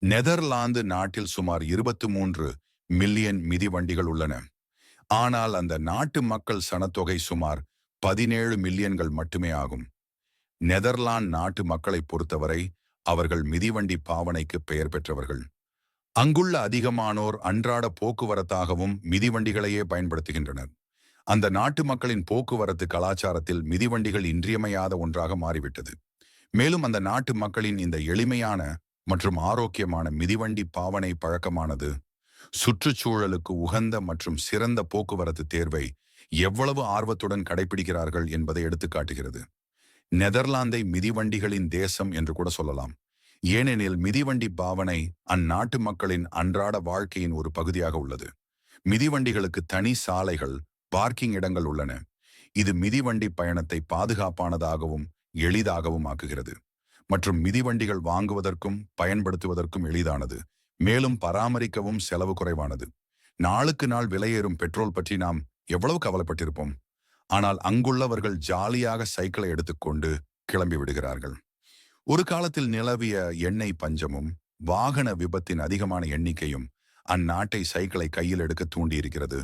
Netherlands நாட்டில் சுமார் 23 million மிதிவண்டிகள் உள்ளன. ஆனால் அந்த நாட்டு மக்கள் சனத்தொகை சுமார் 17 மில்லியன்கள் மட்டுமே ஆகும். நெதர்லாந்து நாட்டு மக்களை பொறுத்தவரை அவர்கள் மிதிவண்டி பாவனைக்கு பெயர் பெற்றவர்கள். அங்குள்ள அதிகமானோர் அன்றாட போக்குவரத்தாகவும் மிதிவண்டிகளையே பயன்படுத்துகின்றனர். அந்த நாட்டு மக்களின் போக்குவரத்து கலாச்சாரத்தில் மிதிவண்டிகள் இன்றியமையாத ஒன்றாக மாறிவிட்டது. மேலும் அந்த நாட்டு மக்களின் இந்த எளிமையான மற்றும் ஆரோக்கியமான மிதிவண்டி பாவனை பழக்கமானது சுற்றுச்சூழலுக்கு உகந்த மற்றும் சிறந்த போக்குவரத்து தேர்வை எவ்வளவு ஆர்வத்துடன் கடைபிடிக்கிறார்கள் என்பதை எடுத்துக்காட்டுகிறது. நெதர்லாந்தை மிதிவண்டிகளின் தேசம் என்று கூட சொல்லலாம். ஏனெனில் மிதிவண்டி பாவனை அந்நாட்டு மக்களின் அன்றாட வாழ்க்கையின் ஒரு பகுதியாக உள்ளது. மிதிவண்டிகளுக்கு தனி சாலைகள், பார்க்கிங் இடங்கள் உள்ளன. இது மிதிவண்டி பயணத்தை பாதுகாப்பானதாகவும் எளிதாகவும் ஆக்குகிறது. மற்றும் மிதிவண்டிகள் வாங்குவதற்கும் பயன்படுத்துவதற்கும் எளிதானது. மேலும் பராமரிக்கவும் செலவு குறைவானது. நாளுக்கு நாள் விலையேறும் பெட்ரோல் பற்றி நாம் எவ்வளவு கவலைப்பட்டிருப்போம். ஆனால் அங்குள்ளவர்கள் ஜாலியாக சைக்கிளை எடுத்துக்கொண்டு கிளம்பி விடுகிறார்கள். ஒரு காலத்தில் நிலவிய எண்ணெய் பஞ்சமும் வாகன விபத்தின் அதிகமான எண்ணிக்கையும் அந்நாட்டை சைக்கிளை கையில் எடுக்க தூண்டியிருக்கிறது.